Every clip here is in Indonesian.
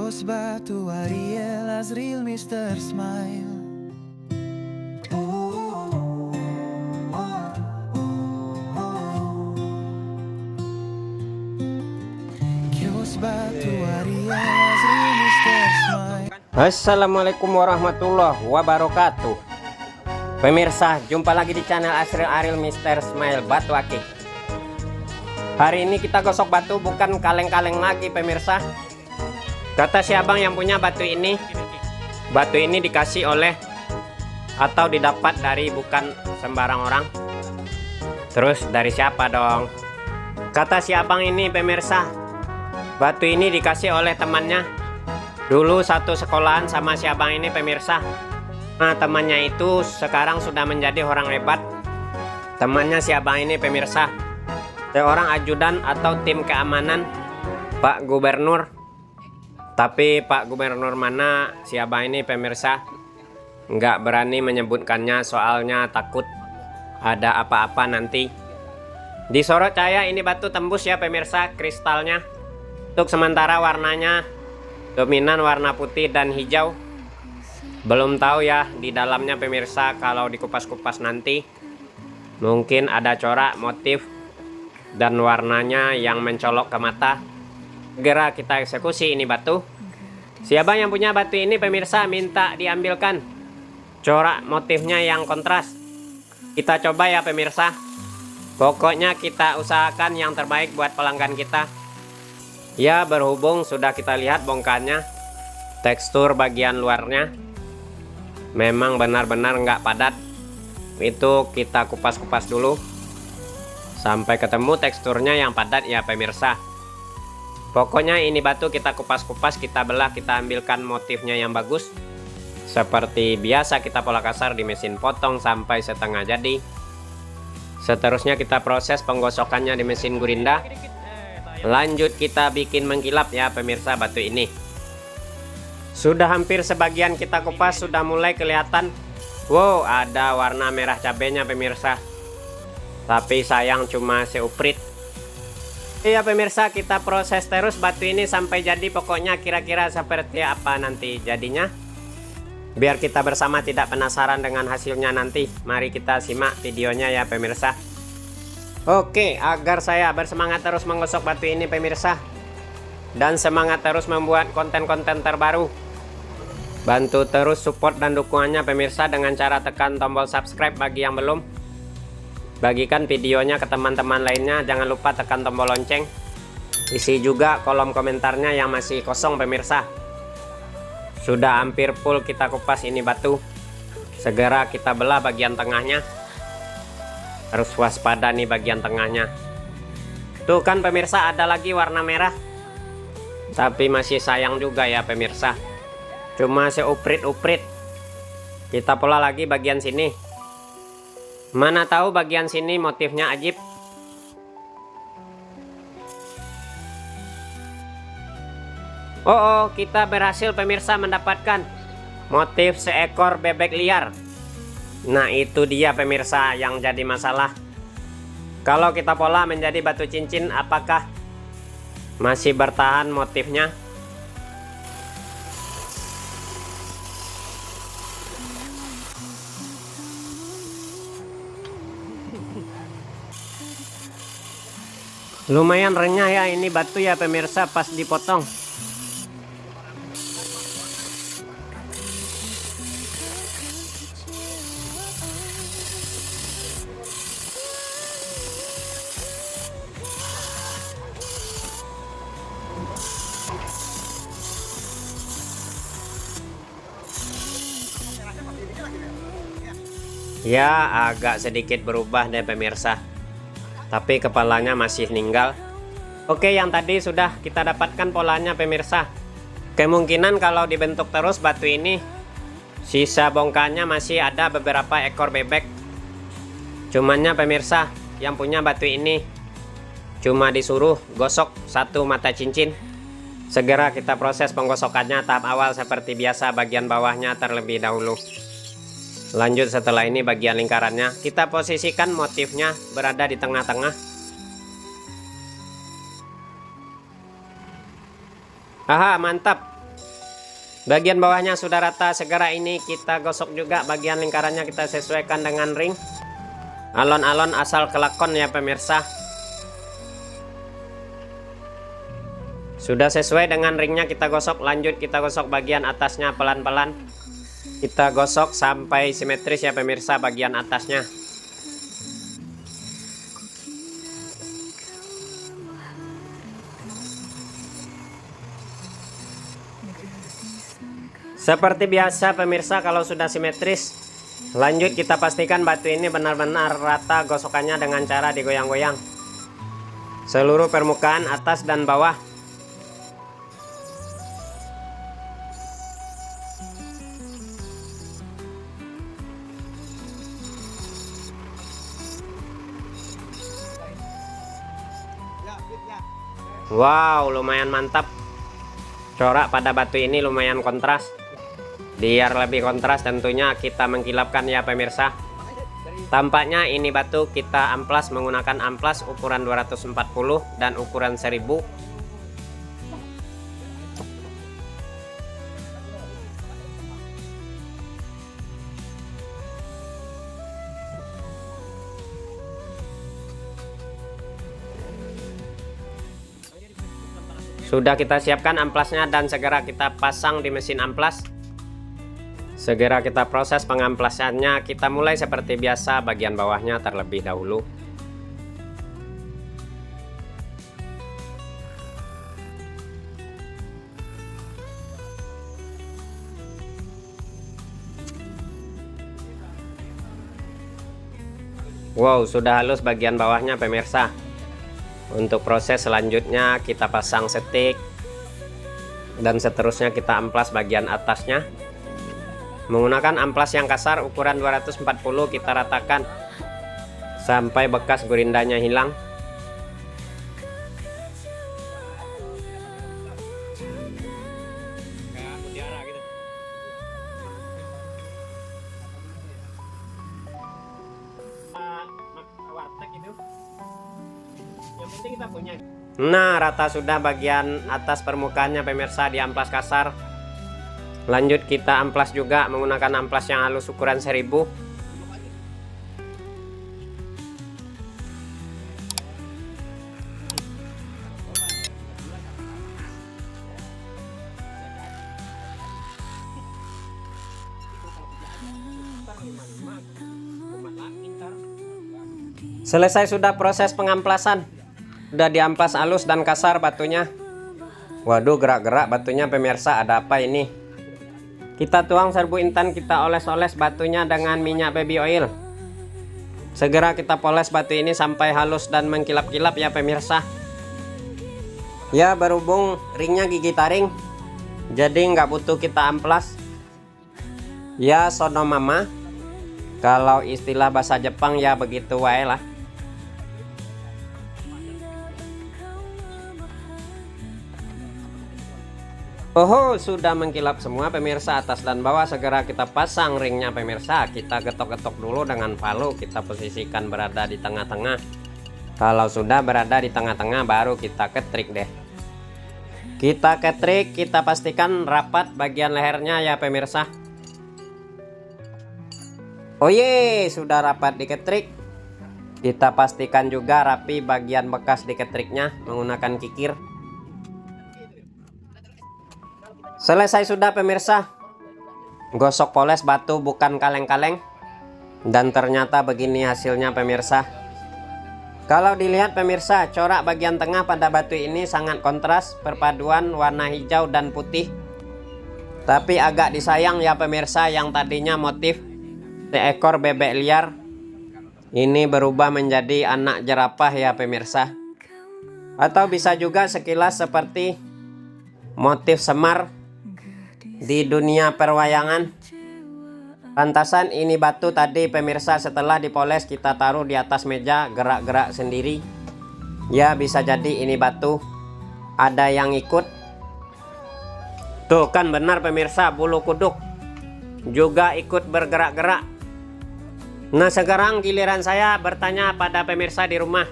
Kios batu Ariel Azril Mr. Smile. Kios batu Ariel Azril Mr. Smile. Assalamualaikum warahmatullahi wabarakatuh. Pemirsa, jumpa lagi di channel Azril Ariel Mr. Smile Batu Akik. Hari ini kita gosok batu, bukan kaleng-kaleng lagi pemirsa. Kata si abang yang punya batu ini dikasih oleh atau didapat dari bukan sembarang orang. Terus dari siapa dong? Kata si abang ini pemirsa, batu ini dikasih oleh temannya. Dulu satu sekolahan sama si abang ini pemirsa. Nah, temannya itu sekarang sudah menjadi orang hebat. Temannya si abang ini pemirsa, seorang ajudan atau tim keamanan Pak Gubernur. Tapi Pak Gubernur mana, si abang ini pemirsa nggak berani menyebutkannya, soalnya takut ada apa-apa nanti. Disorot cahaya ini batu tembus ya pemirsa kristalnya. Untuk sementara warnanya dominan warna putih dan hijau. Belum tahu ya di dalamnya pemirsa, kalau dikupas-kupas nanti mungkin ada corak, motif, dan warnanya yang mencolok ke mata. Segera kita eksekusi ini batu. Siapa yang punya batu ini pemirsa minta diambilkan corak motifnya yang kontras. Kita coba ya pemirsa. Pokoknya kita usahakan yang terbaik buat pelanggan kita. Ya, berhubung sudah kita lihat bongkarnya, tekstur bagian luarnya memang benar-benar nggak padat. Itu kita kupas-kupas dulu sampai ketemu teksturnya yang padat ya pemirsa. Pokoknya ini batu kita kupas-kupas, kita belah, kita ambilkan motifnya yang bagus. Seperti biasa kita pola kasar di mesin potong sampai setengah jadi. Seterusnya kita proses penggosokannya di mesin gurinda. Lanjut kita bikin mengkilap ya pemirsa batu ini. Sudah hampir sebagian kita kupas, sudah mulai kelihatan. Wow, ada warna merah cabenya pemirsa. Tapi sayang cuma seuprit. Iya pemirsa, kita proses terus batu ini sampai jadi. Pokoknya kira-kira seperti apa nanti jadinya. Biar kita bersama tidak penasaran dengan hasilnya nanti, mari kita simak videonya ya pemirsa. Oke, agar saya bersemangat terus menggosok batu ini pemirsa, dan semangat terus membuat konten-konten terbaru, bantu terus support dan dukungannya pemirsa dengan cara tekan tombol subscribe bagi yang belum. Bagikan videonya ke teman-teman lainnya. Jangan lupa tekan tombol lonceng. Isi juga kolom komentarnya yang masih kosong pemirsa. Sudah hampir full kita kupas ini batu. Segera kita belah bagian tengahnya. Harus waspada nih bagian tengahnya. Tuh kan pemirsa, ada lagi warna merah. Tapi masih sayang juga ya pemirsa, cuma seuprit-uprit. Kita pola lagi bagian sini. Mana tahu bagian sini motifnya ajib. Oh, kita berhasil pemirsa mendapatkan motif seekor bebek liar. Nah, itu dia pemirsa yang jadi masalah. Kalau kita pola menjadi batu cincin, apakah masih bertahan motifnya? Lumayan renyah ya ini batu ya pemirsa pas dipotong. Ya, agak sedikit berubah deh pemirsa, tapi kepalanya masih ninggal. Oke, yang tadi sudah kita dapatkan polanya pemirsa. Kemungkinan kalau dibentuk terus batu ini, sisa bongkarnya masih ada beberapa ekor bebek. Cumannya pemirsa, yang punya batu ini cuma disuruh gosok satu mata cincin. Segera kita proses penggosokannya. Tahap awal seperti biasa, bagian bawahnya terlebih dahulu. Lanjut setelah ini bagian lingkarannya. Kita posisikan motifnya berada di tengah-tengah. Aha, mantap. Bagian bawahnya sudah rata, segera ini kita gosok juga bagian lingkarannya, kita sesuaikan dengan ring. Alon-alon asal kelakon ya pemirsa. Sudah sesuai dengan ringnya, kita gosok. Lanjut kita gosok bagian atasnya pelan-pelan. Kita gosok sampai simetris ya pemirsa bagian atasnya. Seperti biasa pemirsa, kalau sudah simetris, lanjut kita pastikan batu ini benar-benar rata gosokannya dengan cara digoyang-goyang seluruh permukaan atas dan bawah. Wow, lumayan mantap. Corak pada batu ini lumayan kontras. Biar lebih kontras tentunya kita mengkilapkan ya pemirsa. Tampaknya ini batu kita amplas menggunakan amplas ukuran 240 dan ukuran 1000. Sudah kita siapkan amplasnya dan segera kita pasang di mesin amplas. Segera kita proses pengamplasannya. Kita mulai seperti biasa bagian bawahnya terlebih dahulu. Wow, sudah halus bagian bawahnya pemirsa. Untuk proses selanjutnya kita pasang setik dan seterusnya kita amplas bagian atasnya. Menggunakan amplas yang kasar ukuran 240 kita ratakan sampai bekas gurindanya hilang. Nah, rata sudah bagian atas permukaannya pemirsa di amplas kasar. Lanjut kita amplas juga menggunakan amplas yang halus ukuran 1000. Selesai sudah proses pengamplasan. Sudah diamplas halus dan kasar batunya. Waduh, gerak-gerak batunya pemirsa, ada apa ini? Kita tuang serbu intan, kita oles-oles batunya dengan minyak baby oil. Segera kita poles batu ini sampai halus dan mengkilap-kilap ya pemirsa. Ya, berhubung ringnya gigi taring, jadi nggak butuh kita amplas. Ya, sono mama. Kalau istilah bahasa Jepang ya begitu wae lah. Oh, sudah mengkilap semua pemirsa atas dan bawah. Segera kita pasang ringnya pemirsa. Kita getok-getok dulu dengan palu. Kita posisikan berada di tengah-tengah. Kalau sudah berada di tengah-tengah baru kita ketrik deh. Kita ketrik, kita pastikan rapat bagian lehernya ya pemirsa. Oh ye, sudah rapat diketrik. Kita pastikan juga rapi bagian bekas diketriknya menggunakan kikir. Selesai sudah pemirsa. Gosok poles batu bukan kaleng-kaleng. Dan ternyata begini hasilnya pemirsa. Kalau dilihat pemirsa, corak bagian tengah pada batu ini sangat kontras, perpaduan warna hijau dan putih. Tapi agak disayang ya pemirsa, yang tadinya motif seekor bebek liar ini berubah menjadi anak jerapah ya pemirsa. Atau bisa juga sekilas seperti motif Semar di dunia perwayangan. Pantasan ini batu tadi pemirsa setelah dipoles kita taruh di atas meja gerak-gerak sendiri. Ya, bisa jadi ini batu ada yang ikut. Tuh kan benar pemirsa, bulu kuduk juga ikut bergerak-gerak. Nah, sekarang giliran saya bertanya pada pemirsa di rumah.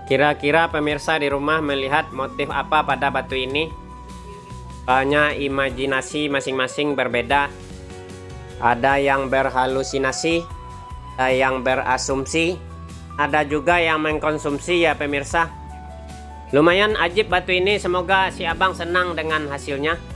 Kira-kira pemirsa di rumah melihat motif apa pada batu ini? Hanya imajinasi masing-masing berbeda. Ada yang berhalusinasi, ada yang berasumsi, ada juga yang mengkonsumsi ya pemirsa. Lumayan ajib batu ini, semoga si abang senang dengan hasilnya.